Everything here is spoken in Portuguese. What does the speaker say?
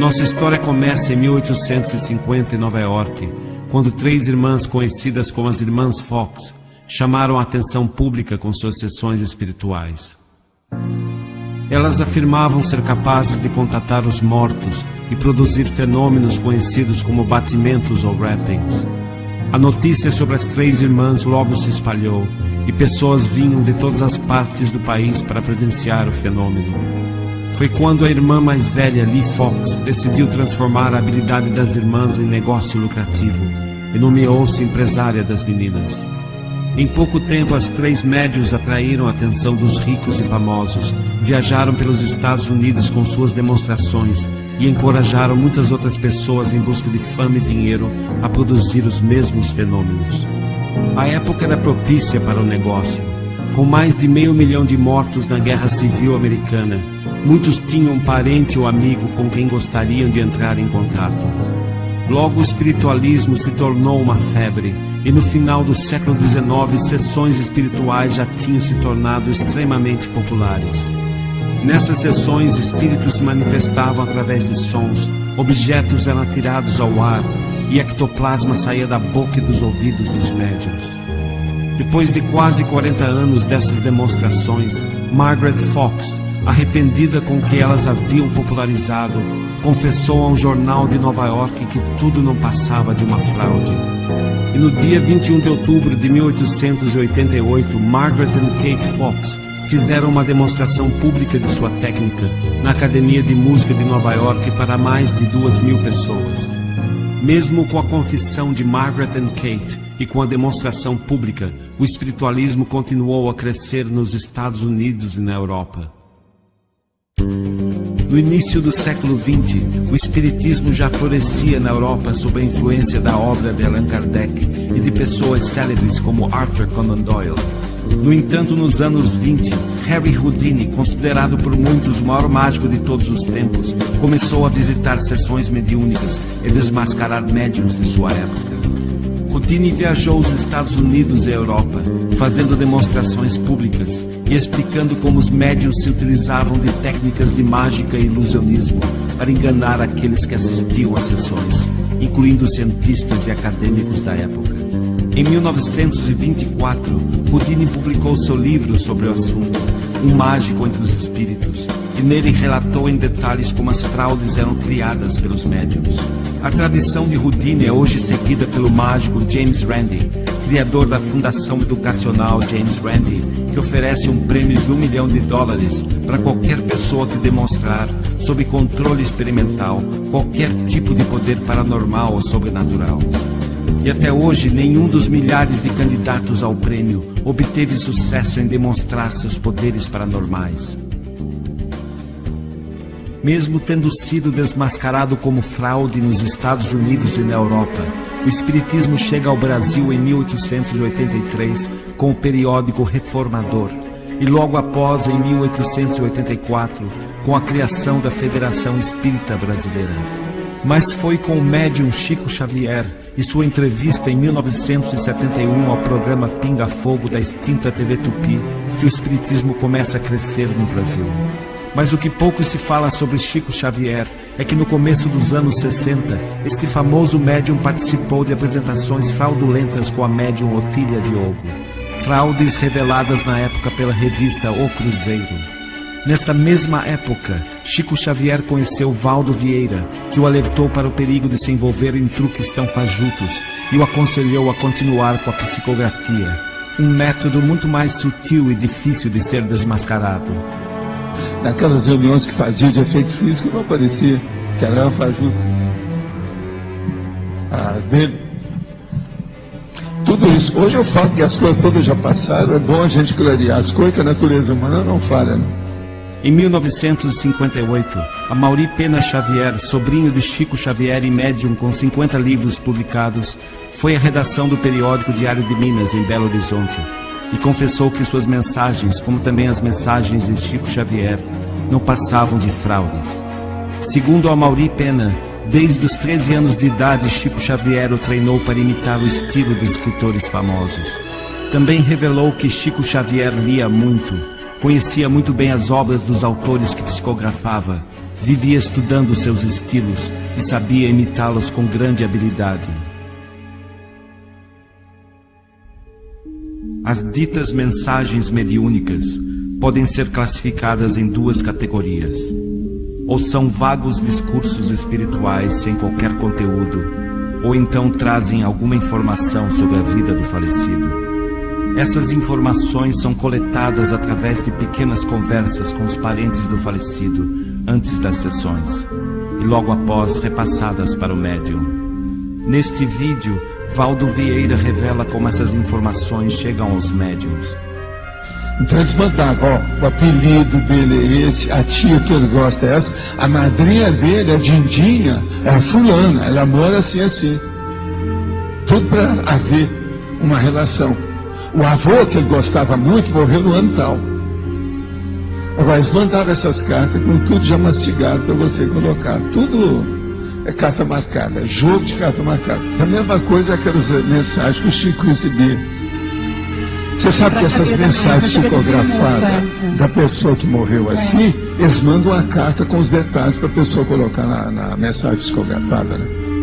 Nossa história começa em 1850 em Nova York, quando 3 irmãs conhecidas como as Irmãs Fox chamaram a atenção pública com suas sessões espirituais. Elas afirmavam ser capazes de contatar os mortos e produzir fenômenos conhecidos como batimentos ou rappings. A notícia sobre as 3 irmãs logo se espalhou e pessoas vinham de todas as partes do país para presenciar o fenômeno. Foi quando a irmã mais velha, Lee Fox, decidiu transformar a habilidade das irmãs em negócio lucrativo e nomeou-se empresária das meninas. Em pouco tempo, as 3 médiuns atraíram a atenção dos ricos e famosos, viajaram pelos Estados Unidos com suas demonstrações e encorajaram muitas outras pessoas em busca de fama e dinheiro a produzir os mesmos fenômenos. A época era propícia para o negócio. Com mais de 500 mil de mortos na Guerra Civil Americana, muitos tinham um parente ou amigo com quem gostariam de entrar em contato. Logo, o espiritualismo se tornou uma febre, e no final do século XIX, sessões espirituais já tinham se tornado extremamente populares. Nessas sessões, espíritos se manifestavam através de sons, objetos eram atirados ao ar, e ectoplasma saía da boca e dos ouvidos dos médiuns. Depois de quase 40 anos dessas demonstrações, Margaret Fox, arrependida com o que elas haviam popularizado, confessou a um jornal de Nova York que tudo não passava de uma fraude. E no dia 21 de outubro de 1888, Margaret e Kate Fox fizeram uma demonstração pública de sua técnica na Academia de Música de Nova York para mais de 2.000 pessoas. Mesmo com a confissão de Margaret e Kate e com a demonstração pública, o espiritualismo continuou a crescer nos Estados Unidos e na Europa. No início do século XX, o espiritismo já florescia na Europa sob a influência da obra de Allan Kardec e de pessoas célebres como Arthur Conan Doyle. No entanto, nos anos 20, Harry Houdini, considerado por muitos o maior mágico de todos os tempos, começou a visitar sessões mediúnicas e desmascarar médiuns de sua época. Houdini viajou aos Estados Unidos e a Europa, fazendo demonstrações públicas e explicando como os médiuns se utilizavam de técnicas de mágica e ilusionismo para enganar aqueles que assistiam às sessões, incluindo cientistas e acadêmicos da época. Em 1924, Houdini publicou seu livro sobre o assunto, Um Mágico entre os Espíritos, e nele relatou em detalhes como as fraudes eram criadas pelos médiuns. A tradição de Houdini é hoje seguida pelo mágico James Randi, criador da Fundação Educacional James Randi, que oferece um prêmio de $1 milhão para qualquer pessoa que demonstrar, sob controle experimental, qualquer tipo de poder paranormal ou sobrenatural. E até hoje, nenhum dos milhares de candidatos ao prêmio obteve sucesso em demonstrar seus poderes paranormais. Mesmo tendo sido desmascarado como fraude nos Estados Unidos e na Europa, o espiritismo chega ao Brasil em 1883 com o periódico Reformador e logo após, em 1884, com a criação da Federação Espírita Brasileira. Mas foi com o médium Chico Xavier e sua entrevista em 1971 ao programa Pinga Fogo da extinta TV Tupi que o espiritismo começa a crescer no Brasil. Mas o que pouco se fala sobre Chico Xavier é que no começo dos anos 60, este famoso médium participou de apresentações fraudulentas com a médium Otília Diogo. Fraudes reveladas na época pela revista O Cruzeiro. Nesta mesma época, Chico Xavier conheceu Valdo Vieira, que o alertou para o perigo de se envolver em truques tão fajutos e o aconselhou a continuar com a psicografia, um método muito mais sutil e difícil de ser desmascarado. Naquelas reuniões que faziam de efeito físico, não parecia que era fajuto. Dele. Tudo isso. Hoje eu falo que as coisas todas já passaram, é bom a gente clarear as coisas que a natureza humana não falha, né? Em 1958, Amaury Pena Xavier, sobrinho de Chico Xavier e médium com 50 livros publicados, foi à redação do periódico Diário de Minas, em Belo Horizonte, e confessou que suas mensagens, como também as mensagens de Chico Xavier, não passavam de fraudes. Segundo Amaury Pena, desde os 13 anos de idade, Chico Xavier o treinou para imitar o estilo de escritores famosos. Também revelou que Chico Xavier lia muito, conhecia muito bem as obras dos autores que psicografava Vivia estudando seus estilos e sabia imitá-los com grande habilidade. As ditas mensagens mediúnicas podem ser classificadas em duas categorias. Ou são vagos discursos espirituais sem qualquer conteúdo, ou então trazem alguma informação sobre a vida do falecido. Essas informações são coletadas através de pequenas conversas com os parentes do falecido antes das sessões e logo após repassadas para o médium. Neste vídeo, Valdo Vieira revela como essas informações chegam aos médiums. Então eles mandavam, ó, o apelido dele é esse, a tia que ele gosta é essa, a madrinha dele, a Dindinha, é a fulana, ela mora assim, assim. Tudo para haver uma relação. O avô, que ele gostava muito, morreu no ano tal. Agora, eles mandavam essas cartas com tudo já mastigado para você colocar. Tudo é carta marcada, jogo de carta marcada. A mesma coisa é aquelas mensagens que o Chico recebia. Você sabe que essas mensagens psicografadas da pessoa que morreu assim, eles mandam uma carta com os detalhes para a pessoa colocar na mensagem psicografada, né?